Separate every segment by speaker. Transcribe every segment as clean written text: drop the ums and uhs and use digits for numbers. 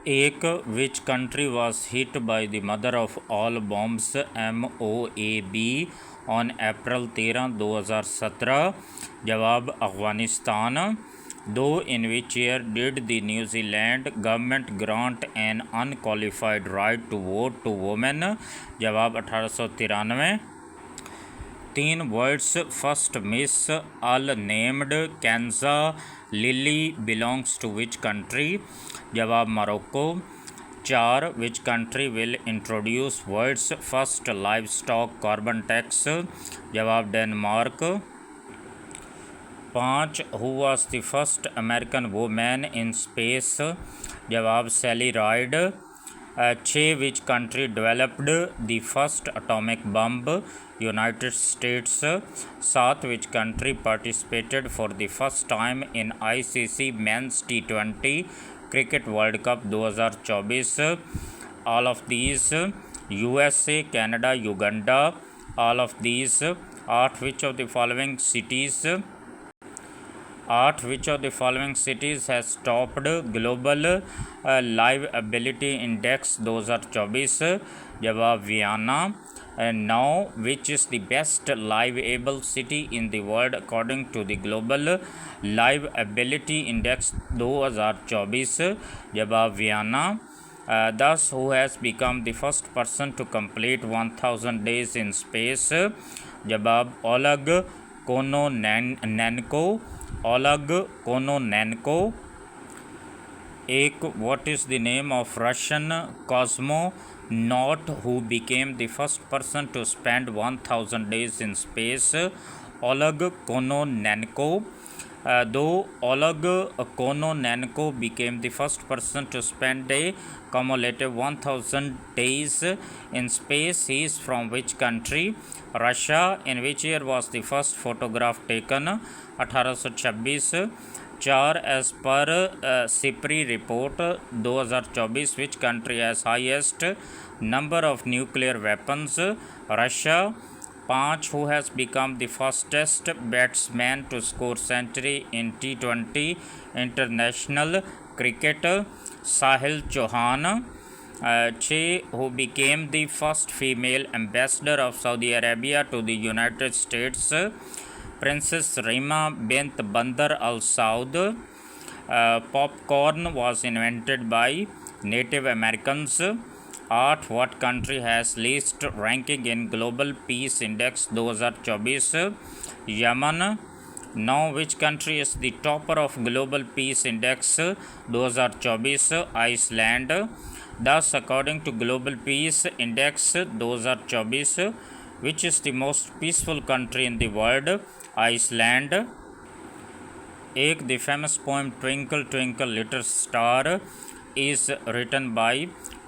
Speaker 1: एक which country was hit by the mother of all bombs MOAB on April 13, 2017? जवाब अफगानिस्तान। दो in which year did the New Zealand government grant an unqualified right to vote to women? जवाब 1893। तीन world's first miss AI named Kenza Layli belongs to which country? जवाब Morocco. चार which country will introduce world's first livestock carbon tax? जवाब Denmark. पाँच who was the first American women in space? जवाब Sally Ride. छः which country developed the first atomic bomb? United States. सात which country participated for the first time in ICC men's T20 cricket world cup 2024? All of these USA, Canada, Uganda. All of these. आठ which of the following cities? आठ which of the following cities has topped global liveability index 2024? जवाब Vienna. नौ which is the best liveable city in the world according to the global liveability index 2024? जवाब Vienna. 10 who has become the first person to complete 1000 days in space? जवाब Oleg Kononenko. Oleg Kononenko. एक what is the name of Russian cosmonaut who became the first person to spend 1000 days in space? Oleg Kononenko. दो Oleg Kononenko became the first person to spend a cumulative 1000 days in space. He is from which country? Russia. In which year was the first photograph taken? 1826। चार as per SIPRI report 2024 which country has highest number of nuclear weapons? Russia. पाँच who has become the fastest batsman to score century in T20 international cricket? Sahil Chauhan. छः who became the first female ambassador of Saudi Arabia to the United States? Princess Rima bint Bandar Al Saud. Popcorn was invented by Native Americans. 8 what country has least ranking in Global Peace Index 2024? Yemen. 9 which country is the topper of Global Peace Index 2024? Iceland. 10 according to Global Peace Index 2024 which is the most peaceful country in the world? Iceland. एक the famous poem Twinkle Twinkle Little Star is written by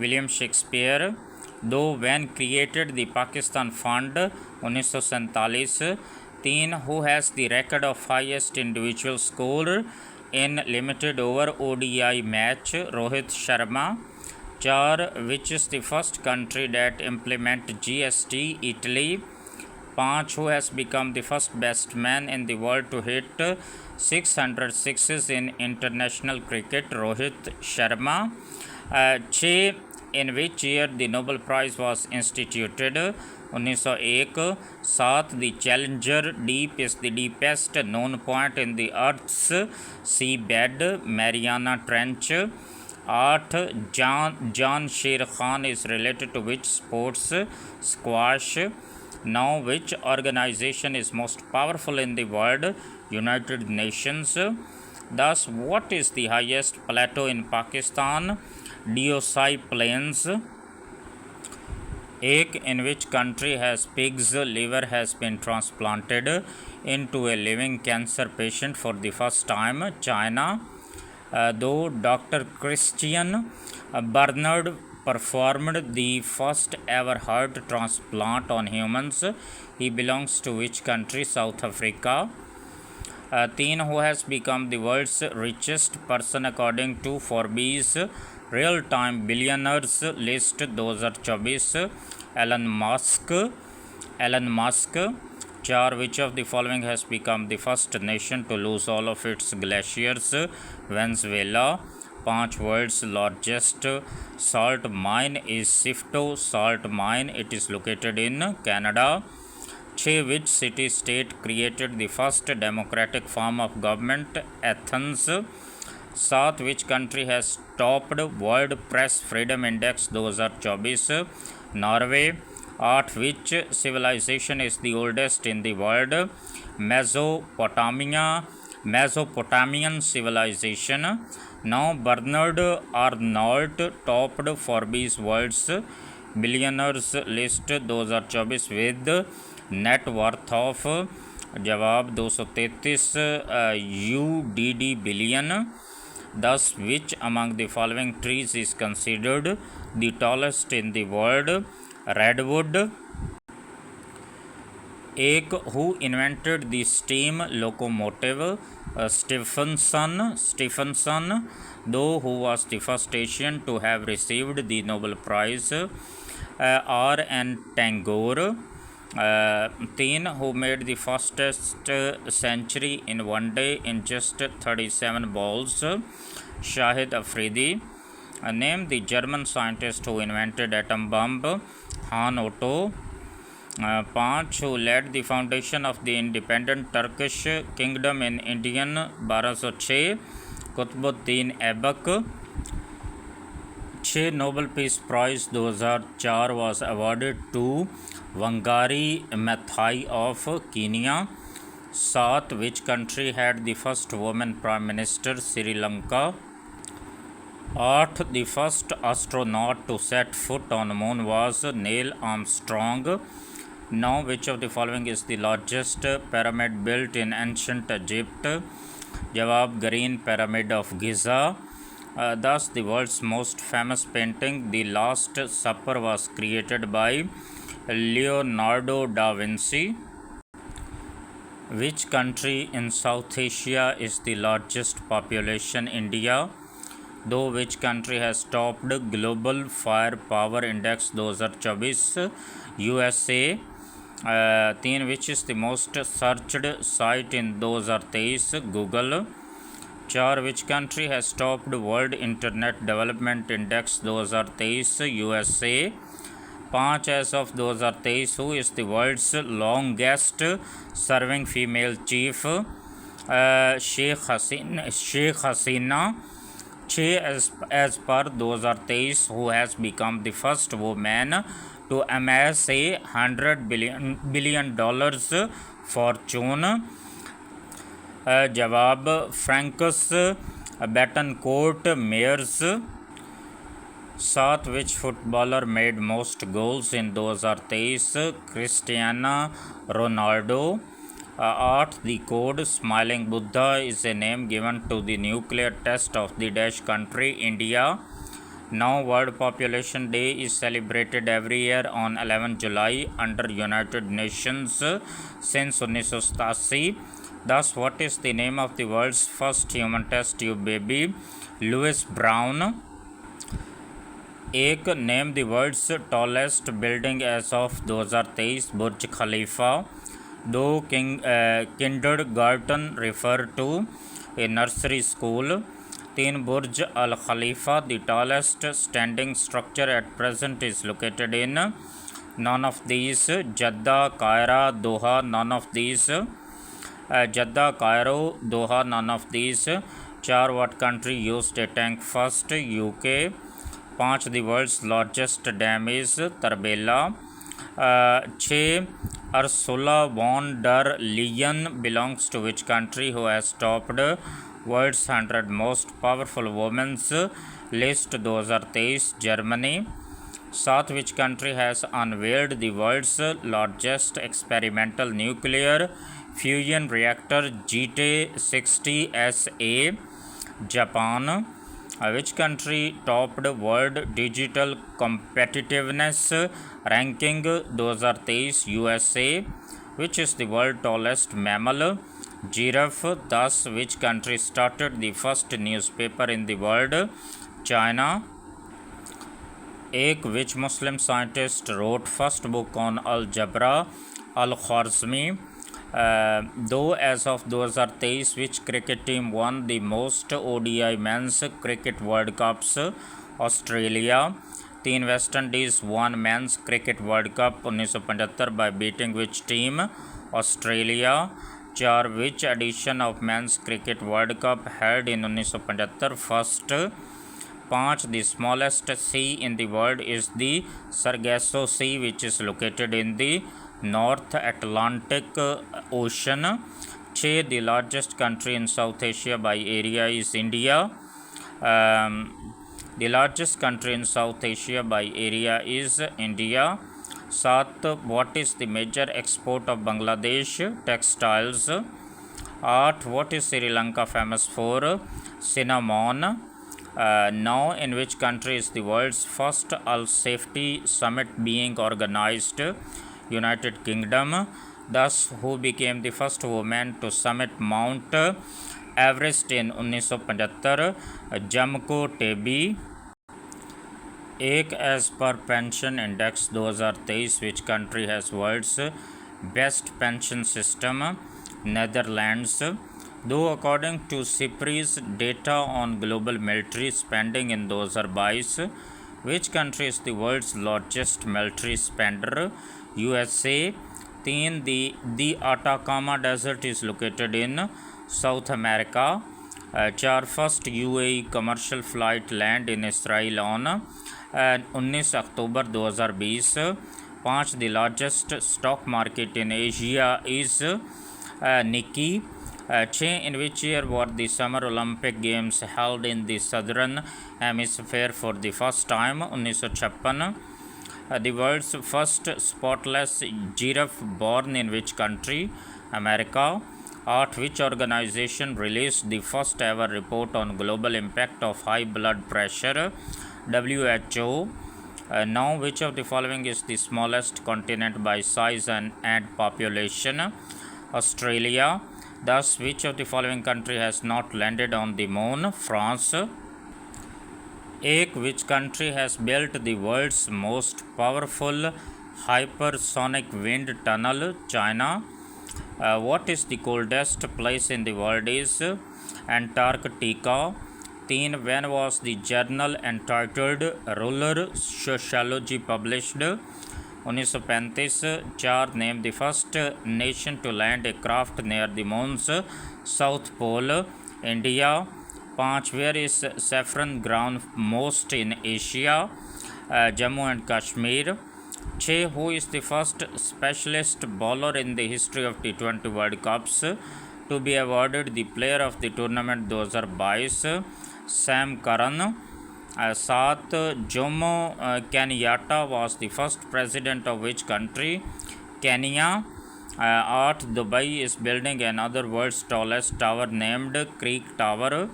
Speaker 1: William Shakespeare. दो when created the Pakistan Fund 1947? तीन who has the record of highest individual score in limited over ODI match? Rohit Sharma. चार which is the first country that implement GST? Italy। पाँच who has become the first batsman in the world to hit 600 sixes in international cricket? Rohit Sharma. छः in which year the Nobel Prize was instituted? 1901। सात the Challenger Deep is the deepest known point in the Earth's seabed? Mariana Trench। आठ जान शेर Khan is related to which sports? Squash। Now which organization is most powerful in the world? United Nations। Thus what is the highest plateau in Pakistan? Deosai Plains। एक in which country has pig's liver has been transplanted into a living cancer patient for the first time? China। दो doctor Christian Bernard performed the first ever heart transplant on humans? He belongs to which country? South Africa। तीन who has become the world's richest person according to Forbes real time billionaires list 2024? Elon Musk. चार which of the following has become the first nation to lose all of its glaciers? Venezuela। 5 world's largest salt mine is Sifto salt mine. It is located in Canada. 6 which city state created the first democratic form of government? Athens. 7 which country has topped World Press Freedom Index 2024? Norway. 8 which civilization is the oldest in the world? Mesopotamian civilization. Now Bernard Arnault topped Forbes World's Billionaires List 2024 with net worth of जवाब 233 USD billion. 10 which among the following trees is considered the tallest in the world? Redwood. एक who invented the steam locomotive? Stephenson. दो who was the first Asian to have received the Nobel Prize? R.N. Tagore. 3 who made the fastest century in one day in just 37 balls? Shahid Afridi. Name the German scientist who invented atom bomb? Han Otto. 5 who led the foundation of the independent Turkish kingdom in Indian 1206? Qutbuddin Aibak. 6 Nobel Peace Prize 2004 was awarded to Wangari Maathai of Kenya. 7 which country had the first woman prime minister? Sri Lanka. 8 the first astronaut to set foot on the moon was Neil Armstrong. Now which of the following is the largest pyramid built in ancient Egypt? Jawab Green Pyramid of Giza. Thus the world's most famous painting, The Last Supper, was created by Leonardo da Vinci. Which country in South Asia is the largest population? India. Though which country has topped Global Firepower Index 2024? USA. 3 which is the most searched site in 2023? Google. 4 which country has topped World Internet Development Index 2023? USA. 5 as of 2023 who is the world's longest serving female chief? Sheikh Hasina. 6 as per 2023 who has become the first woman to amass $100 billion fortune? जवाब फ्रैंकस Betancourt Myers. 7 which footballer made most goals in 2023? Cristiano Ronaldo. 8 the code Smiling Buddha is a name given to the nuclear test of the Dash country? India. Now World Population Day is celebrated every year on 11 July under United Nations since 1987. Thus, what is the name of the world's first human test tube baby? Louis Brown. 1 name the world's tallest building as of 2023? Burj Khalifa. 2 kindergarten refer to a nursery school? 3 Burj Al Khalifa, the tallest standing structure at present, is located in? None of these. Jeddah, Cairo, Doha, none of these. Jeddah, Cairo, Doha, none of these. 4 what country used a tank first? UK. 5 the world's largest dam is Tarbela. 6 Ursula von der Leyen belongs to which country who has topped world's 100 most powerful women's list 2023? Germany. 7 which country has unveiled the world's largest experimental nuclear fusion reactor GT60SA? Japan. Which country topped World Digital Competitiveness Ranking 2023? USA. Which is the world's tallest mammal? Giraffe. Thus, which country started the first newspaper in the world? China. 1 which Muslim scientist wrote first book on algebra? Al-Khwarizmi. Though as of 2023, which cricket team won the most ODI men's cricket World Cups? Australia. 3 West Indies won men's cricket World Cup 1975 by beating which team? Australia. 4 which edition of men's cricket World Cup held in 1975? First. 5 the smallest sea in the world is the Sargasso Sea, which is located in the North Atlantic Ocean. 6 the largest country in South Asia by area is India. The largest country in South Asia by area is India. 7 what is the major export of Bangladesh? Textiles. 8 what is Sri Lanka famous for? Cinnamon. Now in which country is the world's first Al Safety Summit being organized? United Kingdom. Thus, who became the first woman to summit Mount Everest in 1975? Jamko Tebi. 1 as per pension index 2023, which country has world's best pension system? Netherlands. Though according to CIPRI's data on global military spending in 2022, which country is the world's largest military spender? USA. 3 the Atacama Desert is located in South America. 4 first UAE commercial flight land in Israel on 19 October 2020. 5 the largest stock market in Asia is Nikkei. 6 in which year were the Summer Olympic Games held in the Southern Hemisphere for the first time? 1956. The world's first spotless giraffe born in which country? America. 8 which organization released the first ever report on global impact of high blood pressure? WHO. Now which of the following is the smallest continent by size and population? Australia. Thus, which of the following country has not landed on the moon? France. 1 which country has built the world's most powerful hypersonic wind tunnel? China. What is the coldest place in the world? Is Antarctica. 3 when was the journal entitled Rural Sociology published? 1935. 4 name the first nation to land a craft near the moon's south pole? India. 5 where is saffron grown most in Asia? Jammu and Kashmir. 6 who is the first specialist bowler in the history of T20 World Cups to be awarded the player of the tournament 2022? Sam Curran. 7 Jomo Kenyatta was the first president of which country? Kenya. 8 Dubai is building another world's tallest tower named Creek Tower.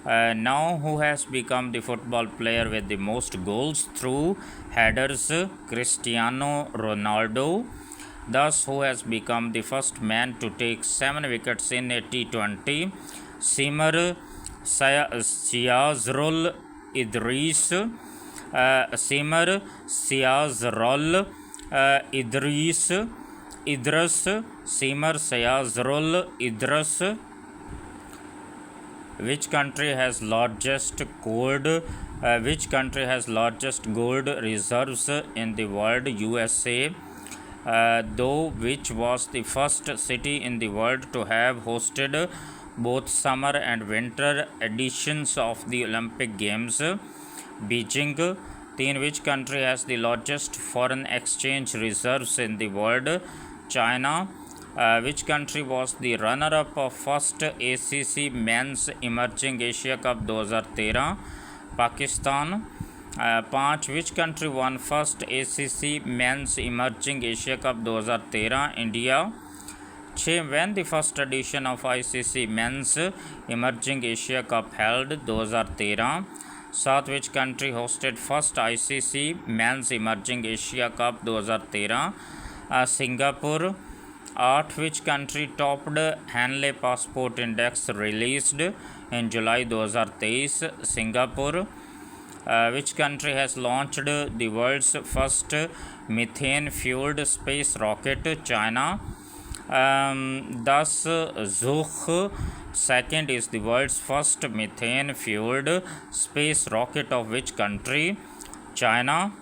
Speaker 1: Now who has become the football player with the most goals through headers? Cristiano Ronaldo. Thus, who has become the first man to take 7 wickets in a T20? Simar Siazrol Idris. Simar Siazrol Idris. Simar Siazrol Idris. Which country has largest gold? Which country has largest gold reserves in the world? USA. Though which was the first city in the world to have hosted both summer and winter editions of the Olympic Games? Beijing. 3 which country has the largest foreign exchange reserves in the world? China. Which country was the runner-up of first ACC Men's Emerging Asia Cup 2013? Pakistan. 5 which country won first ACC Men's Emerging Asia Cup 2013? India. 6 when the first edition of ICC Men's Emerging Asia Cup held? 2013. 7 which country hosted first ICC Men's Emerging Asia Cup 2013? Singapore. 8 which country topped Hanley Passport Index released in July 2023? Singapore. Which country has launched the world's first methane fueled space rocket? China. Das Zug second is the world's first methane fueled space rocket of which country? China,